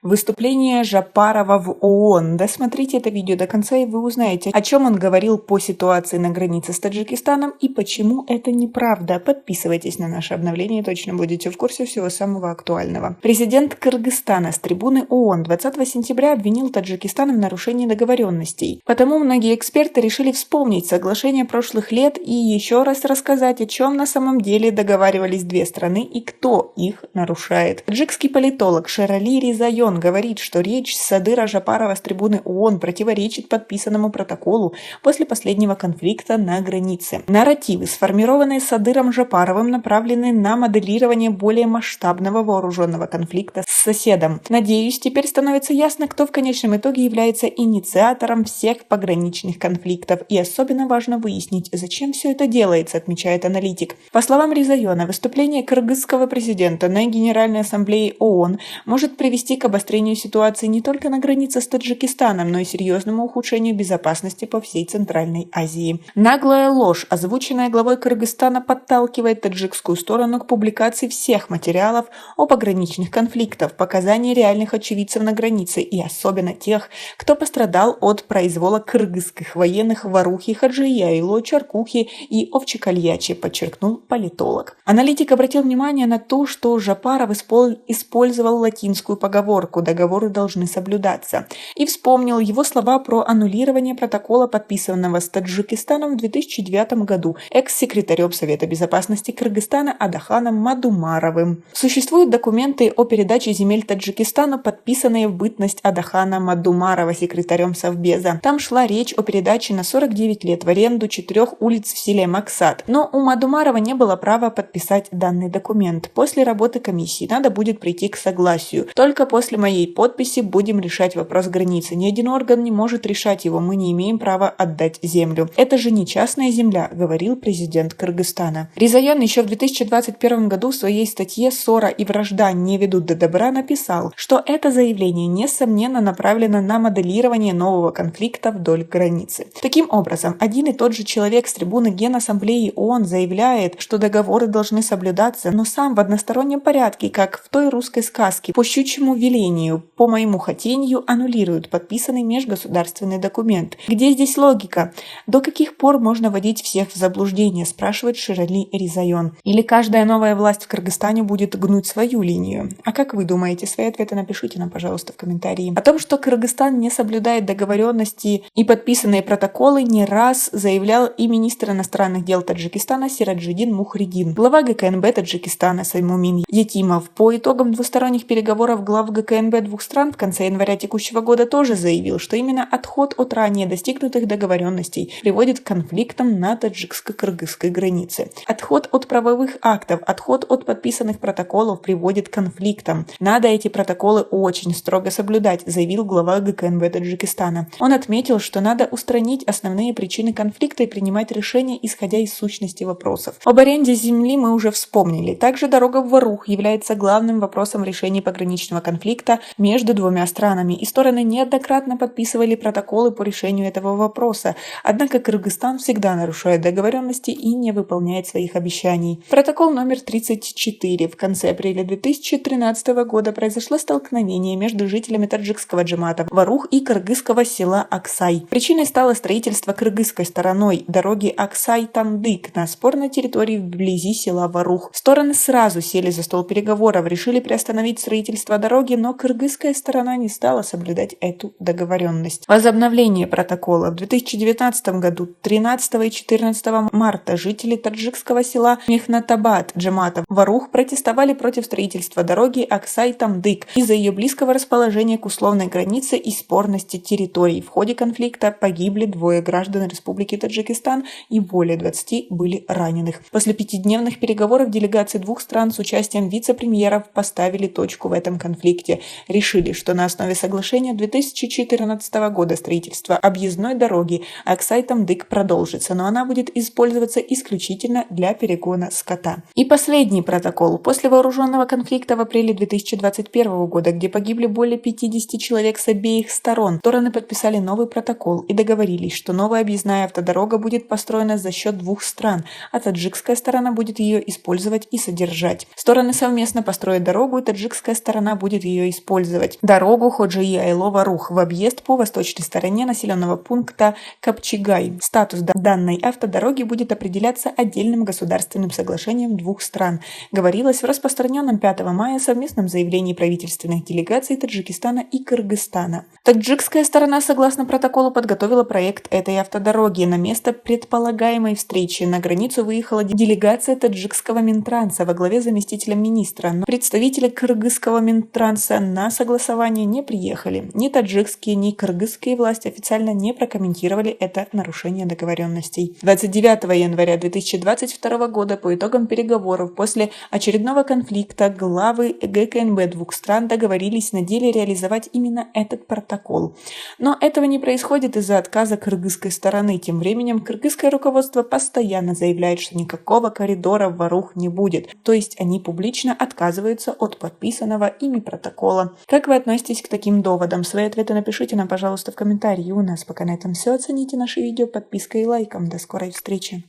Выступление Жапарова в ООН. Досмотрите это видео до конца, и вы узнаете, о чем он говорил по ситуации на границе с Таджикистаном и почему это неправда. Подписывайтесь на наше обновление, и точно будете в курсе всего самого актуального. Президент Кыргызстана с трибуны ООН 20 сентября обвинил Таджикистан в нарушении договоренностей. Потому многие эксперты решили вспомнить соглашения прошлых лет и еще раз рассказать, о чем на самом деле договаривались две страны и кто их нарушает. Таджикский политолог Шерали Ризайон говорит, что речь Садыра Жапарова с трибуны ООН противоречит подписанному протоколу после последнего конфликта на границе. Нарративы, сформированные Садыром Жапаровым, направлены на моделирование более масштабного вооруженного конфликта с соседом. Надеюсь, теперь становится ясно, кто в конечном итоге является инициатором всех пограничных конфликтов, и особенно важно выяснить, зачем все это делается, отмечает аналитик. По словам Ризайона, выступление кыргызского президента на Генеральной ассамблее ООН может привести к обострению ситуации не только на границе с Таджикистаном, но и серьезному ухудшению безопасности по всей Центральной Азии. Наглая ложь, озвученная главой Кыргызстана, подталкивает таджикскую сторону к публикации всех материалов о пограничных конфликтах, показаний реальных очевидцев на границе и особенно тех, кто пострадал от произвола кыргызских военных в Орухе, Хаджияйло, Чаркухе и Овчекальяче, подчеркнул политолог. Аналитик обратил внимание на то, что Жапаров использовал латинскую поговорку «договоры должны соблюдаться» и вспомнил его слова про аннулирование протокола, подписанного с Таджикистаном в 2009 году экс-секретарем Совета безопасности Кыргызстана Адаханом Мадумаровым. Существуют документы о передаче земель Таджикистану, подписанные в бытность Адахана Мадумарова секретарем Совбеза. Там шла речь о передаче на 49 лет в аренду 4 улиц в селе Максат. Но у Мадумарова не было права подписать данный документ. После работы комиссии надо будет прийти к согласию. Только после моей подписи будем решать вопрос границы. Ни один орган не может решать его. Мы не имеем права отдать землю. Это же не частная земля, говорил президент Кыргызстана. Ризайон еще в 2021 году в своей статье «Ссора и вражда не ведут до добра» написал, что это заявление несомненно направлено на моделирование нового конфликта вдоль границы. Таким образом, один и тот же человек с трибуны Генассамблеи ООН заявляет, что договоры должны соблюдаться, но сам в одностороннем порядке, как в той русской сказке, по щучьему велению, по моему хотению, аннулируют подписанный межгосударственный документ. Где здесь логика? До каких пор можно вводить всех в заблуждение, спрашивает Шерали Ризайон. Или каждая новая власть в Кыргызстане будет гнуть свою линию? А как вы думаете? Свои ответы напишите нам, пожалуйста, в комментарии. О том, что Кыргызстан не соблюдает договоренности и подписанные протоколы, не раз заявлял и министр иностранных дел Таджикистана Сираджидин Мухридин. Глава ГКНБ Таджикистана Саймумин Етимов по итогам двусторонних переговоров глав ГКНБ двух стран в конце января текущего года тоже заявил, что именно отход от ранее достигнутых договоренностей приводит к конфликтам на таджикско-кыргызской границе. Отход от правовых актов, отход от подписанных протоколов приводит к конфликтам. Надо эти протоколы очень строго соблюдать, заявил глава ГКНБ Таджикистана. Он отметил, что надо устранить основные причины конфликта и принимать решения, исходя из сущности вопросов. Об аренде земли мы уже вспомнили. Также дорога в Орух является главным вопросом решения пограничного конфликта между двумя странами, и стороны неоднократно подписывали протоколы по решению этого вопроса. Однако Кыргызстан всегда нарушает договоренности и не выполняет своих обещаний. Протокол номер 34. В конце апреля 2013 года произошло столкновение между жителями таджикского джамата Варух и кыргызского села Аксай. Причиной стало строительство кыргызской стороной дороги Аксай-Тамдык на спорной территории вблизи села Варух. Стороны сразу сели за стол переговоров, решили приостановить строительство дороги, но кыргызская сторона не стала соблюдать эту договоренность. Возобновление протокола. В 2019 году 13 и 14 марта жители таджикского села Мехнатабад джамата Варух протестовали против строительства дороги Аксай-Тамдык из-за ее близкого расположения к условной границе и спорности территорий. В ходе конфликта погибли 2 граждан Республики Таджикистан и более 20 были раненых. После 5-дневных переговоров делегации двух стран с участием вице-премьеров поставили точку в этом конфликте. Решили, что на основе соглашения 2014 года строительство объездной дороги Аксай-Тамдык продолжится, но она будет использоваться исключительно для перегона скота. И последний протокол. После вооруженного конфликта в апреле 2021 года, где погибли более 50 человек с обеих сторон, стороны подписали новый протокол и договорились, что новая объездная автодорога будет построена за счет двух стран, а таджикская сторона будет ее использовать и содержать. Стороны совместно построят дорогу, и таджикская сторона будет ее использовать дорогу Ходжи-Айлова-Рух в объезд по восточной стороне населенного пункта Капчигай. Статус данной автодороги будет определяться отдельным государственным соглашением двух стран, говорилось в распространенном 5 мая совместном заявлении правительственных делегаций Таджикистана и Кыргызстана. Таджикская сторона, согласно протоколу, подготовила проект этой автодороги. На место предполагаемой встречи на границу выехала делегация таджикского Минтранса во главе с заместителем министра, но представители кыргызского Минтранса на согласование не приехали. Ни таджикские, ни кыргызские власти официально не прокомментировали это нарушение договоренностей. 29 января 2022 года по итогам переговоров после очередного конфликта главы ГКНБ двух стран договорились на деле реализовать именно этот протокол. Но этого не происходит из-за отказа кыргызской стороны. Тем временем кыргызское руководство постоянно заявляет, что никакого коридора в Варух не будет, то есть они публично отказываются от подписанного ими протокола. Как вы относитесь к таким доводам? Свои ответы напишите нам, пожалуйста, в комментарии. У нас пока на этом все. Оцените наше видео подпиской и лайком. До скорой встречи!